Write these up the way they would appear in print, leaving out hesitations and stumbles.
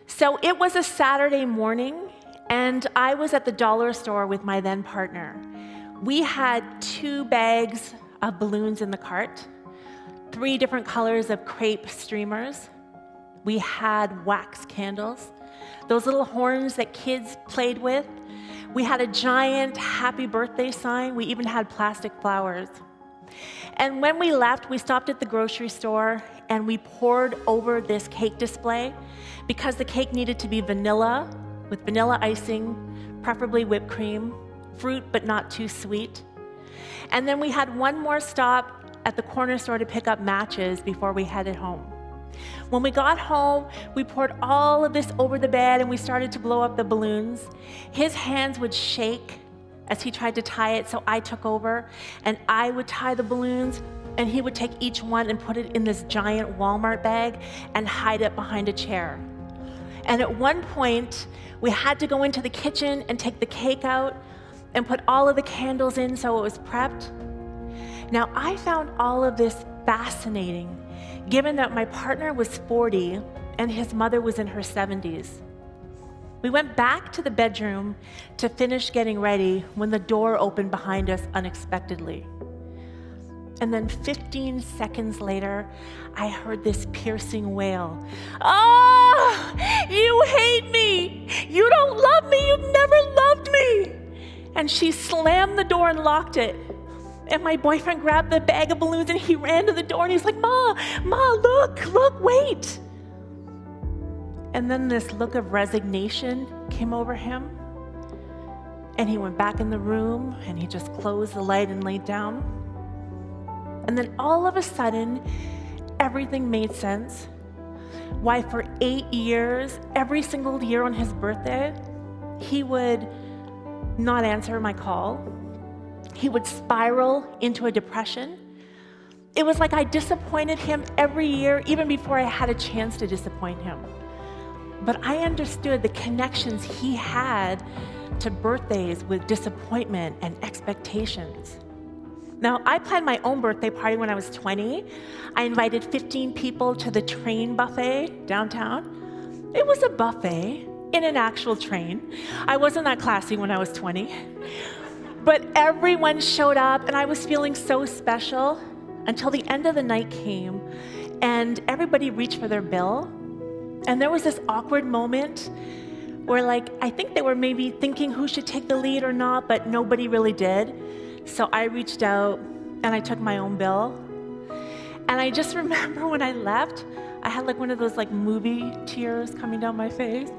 So it was a Saturday morning, and I was at the dollar store with my then partner. We had 2 bags of balloons in the cart, 3 different colors of crepe streamers. We had wax candles, those little horns that kids played with. We had a giant happy birthday sign. We even had plastic flowers. And when we left, we stopped at the grocery store and we poured over this cake display because the cake needed to be vanilla with vanilla icing, preferably whipped cream, fruit but not too sweet. And then we had one more stop at the corner store to pick up matches before we headed home. When we got home, we poured all of this over the bed and we started to blow up the balloons. His hands would shake as he tried to tie it, so I took over and I would tie the balloons and he would take each one and put it in this giant Walmart bag and hide it behind a chair. And at one point, we had to go into the kitchen and take the cake out and put all of the candles in so it was prepped. Now, I found all of this fascinating, given that my partner was 40 and his mother was in her 70s. We went back to the bedroom to finish getting ready when the door opened behind us unexpectedly. And then 15 seconds later, I heard this piercing wail. "Oh, you hate me! You don't love me! You've never loved me!" And she slammed the door and locked it. And my boyfriend grabbed the bag of balloons and he ran to the door and he's like, Ma, look, wait. And then this look of resignation came over him. And he went back in the room and he just closed the light and laid down. And then all of a sudden, everything made sense. Why for 8 years, every single year on his birthday, he would not answer my call. He would spiral into a depression. It was like I disappointed him every year, even before I had a chance to disappoint him. But I understood the connections he had to birthdays with disappointment and expectations. Now, I planned my own birthday party when I was 20. I invited 15 people to the train buffet downtown. It was a buffet in an actual train. I wasn't that classy when I was 20. But everyone showed up and I was feeling so special until the end of the night came and everybody reached for their bill. And there was this awkward moment where I think they were maybe thinking who should take the lead or not, but nobody really did. So I reached out and I took my own bill. And I just remember when I left, I had one of those movie tears coming down my face.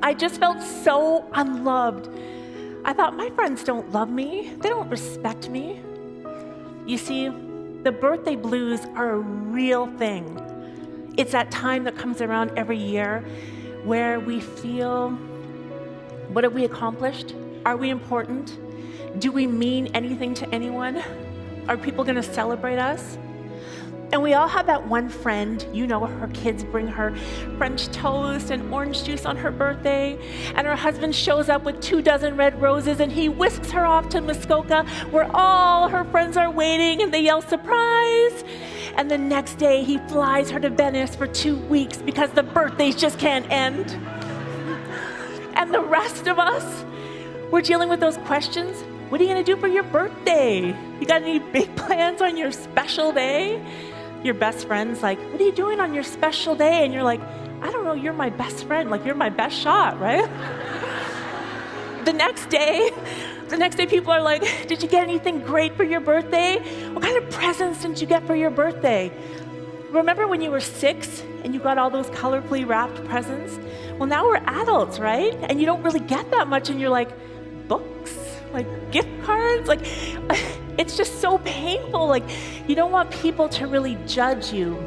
I just felt so unloved. I thought, my friends don't love me. They don't respect me. You see, the birthday blues are a real thing. It's that time that comes around every year where we feel, what have we accomplished? Are we important? Do we mean anything to anyone? Are people going to celebrate us? And we all have that one friend, her kids bring her French toast and orange juice on her birthday, and her husband shows up with 24 red roses and he whisks her off to Muskoka where all her friends are waiting and they yell, "Surprise!" And the next day he flies her to Venice for 2 weeks because the birthdays just can't end. And the rest of us, we're dealing with those questions. What are you going to do for your birthday? You got any big plans on your special day? Your best friend's like, "What are you doing on your special day?" And you're like, "I don't know, you're my best friend. You're my best shot, right?" The next day, people are like, "Did you get anything great for your birthday? What kind of presents did you get for your birthday? Remember when you were 6 and you got all those colorfully wrapped presents? Well, now we're adults, right? And you don't really get that much and you're like, books? Gift cards? It's just so painful. You don't want people to really judge you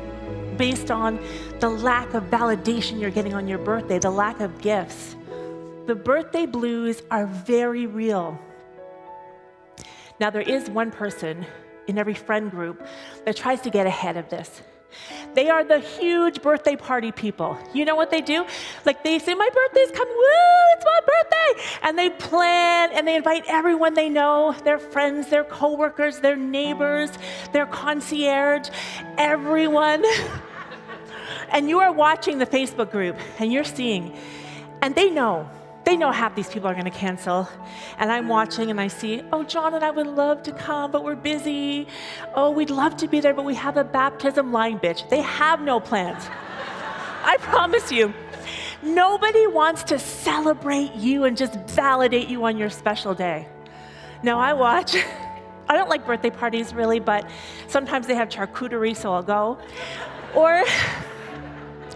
based on the lack of validation you're getting on your birthday, the lack of gifts. The birthday blues are very real. Now, there is one person in every friend group that tries to get ahead of this. They are the huge birthday party people. You know what they do? They say, "My birthday's coming, woo, it's my birthday." And they plan and they invite everyone they know, their friends, their coworkers, their neighbors, their concierge, everyone. And you are watching the Facebook group, and you're seeing, and they know half these people are going to cancel. And I'm watching, and I see, oh, John and I would love to come, but we're busy. Oh, we'd love to be there, but we have a baptism. Lying bitch. They have no plans. I promise you. Nobody wants to celebrate you and just validate you on your special day. Now, I watch. I don't like birthday parties, really, but sometimes they have charcuterie, so I'll go. Or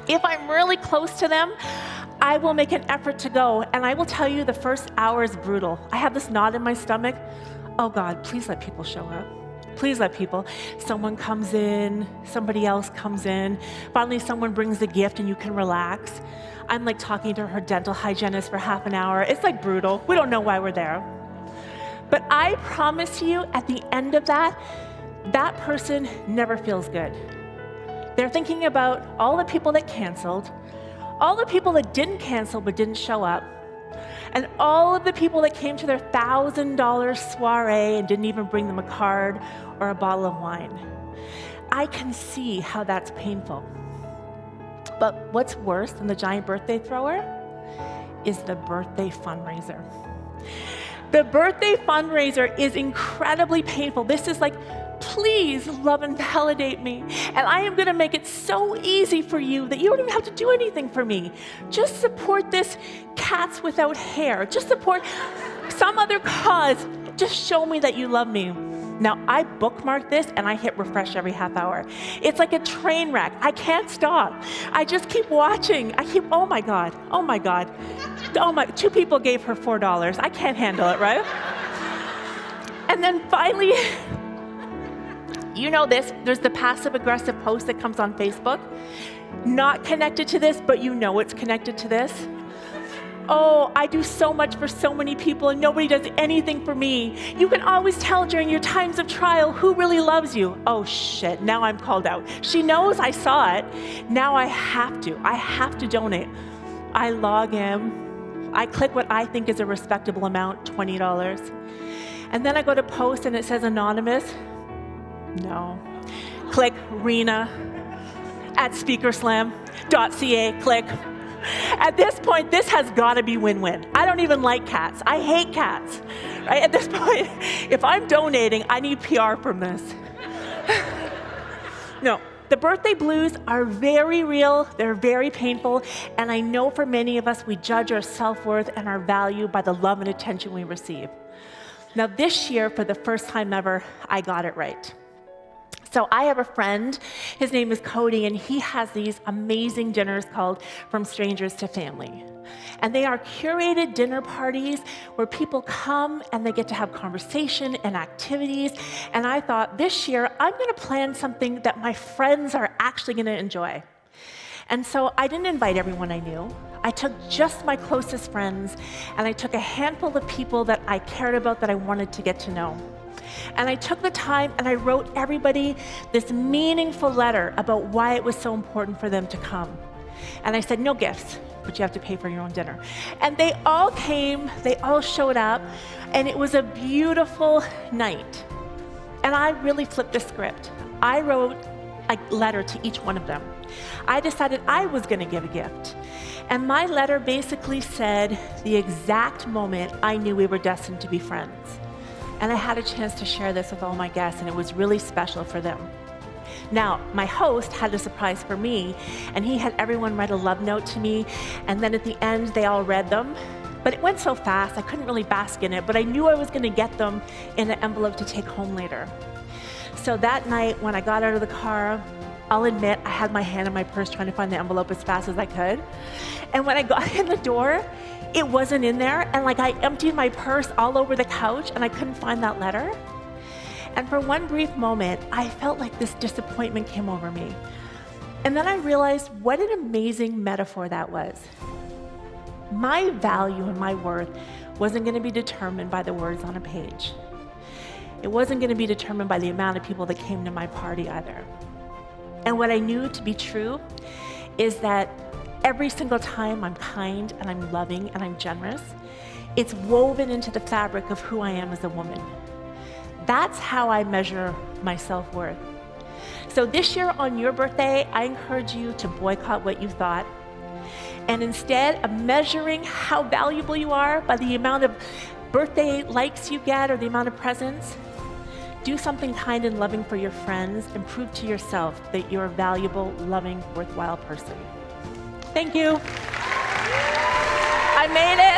if I'm really close to them, I will make an effort to go, and I will tell you the first hour is brutal. I have this knot in my stomach. Oh God, please let people show up. Please let people. Someone comes in, somebody else comes in. Finally, someone brings a gift and you can relax. I'm like talking to her dental hygienist for half an hour. It's like brutal. We don't know why we're there. But I promise you, at the end of that person never feels good. They're thinking about all the people that canceled, all the people that didn't cancel but didn't show up, and all of the people that came to their $1,000 soiree and didn't even bring them a card or a bottle of wine. I can see how that's painful. But what's worse than the giant birthday thrower is the birthday fundraiser. The birthday fundraiser is incredibly painful. This is like, please love and validate me. And I am going to make it so easy for you that you don't even have to do anything for me. Just support this Cats Without Hair. Just support some other cause. Just show me that you love me. Now, I bookmark this and I hit refresh every half hour. It's like a train wreck. I can't stop. I just keep watching. oh my God. 2 people gave her $4. I can't handle it, right? And then finally, you know this, there's the passive-aggressive post that comes on Facebook. Not connected to this, but you know it's connected to this. Oh, I do so much for so many people and nobody does anything for me. You can always tell during your times of trial who really loves you. Oh shit, now I'm called out. She knows I saw it. Now I have to donate. I log in. I click what I think is a respectable amount, $20. And then I go to post and it says anonymous. No. Click Rina at speakerslam.ca. Click. At this point, this has got to be win-win. I don't even like cats. I hate cats. Right? At this point, if I'm donating, I need PR from this. No. The birthday blues are very real, they're very painful, and I know for many of us, we judge our self-worth and our value by the love and attention we receive. Now this year, for the first time ever, I got it right. So I have a friend, his name is Cody, and he has these amazing dinners called From Strangers to Family. And they are curated dinner parties where people come and they get to have conversation and activities. And I thought, this year, I'm going to plan something that my friends are actually going to enjoy. And so I didn't invite everyone I knew. I took just my closest friends, and I took a handful of people that I cared about that I wanted to get to know. And I took the time and I wrote everybody this meaningful letter about why it was so important for them to come. And I said, no gifts, but you have to pay for your own dinner. And they all came, they all showed up, and it was a beautiful night. And I really flipped the script. I wrote a letter to each one of them. I decided I was going to give a gift. And my letter basically said the exact moment I knew we were destined to be friends. And I had a chance to share this with all my guests, and it was really special for them. Now, my host had a surprise for me, and he had everyone write a love note to me, and then at the end, they all read them. But it went so fast, I couldn't really bask in it, but I knew I was going to get them in an envelope to take home later. So that night, when I got out of the car, I'll admit I had my hand in my purse trying to find the envelope as fast as I could. And when I got in the door, it wasn't in there, and like I emptied my purse all over the couch and I couldn't find that letter. And for one brief moment, I felt like this disappointment came over me. And then I realized what an amazing metaphor that was. My value and my worth wasn't going to be determined by the words on a page. It wasn't going to be determined by the amount of people that came to my party either. And what I knew to be true is that every single time I'm kind and I'm loving and I'm generous, it's woven into the fabric of who I am as a woman. That's how I measure my self-worth. So this year on your birthday, I encourage you to boycott what you thought. And instead of measuring how valuable you are by the amount of birthday likes you get or the amount of presents, do something kind and loving for your friends and prove to yourself that you're a valuable, loving, worthwhile person. Thank you. I made it.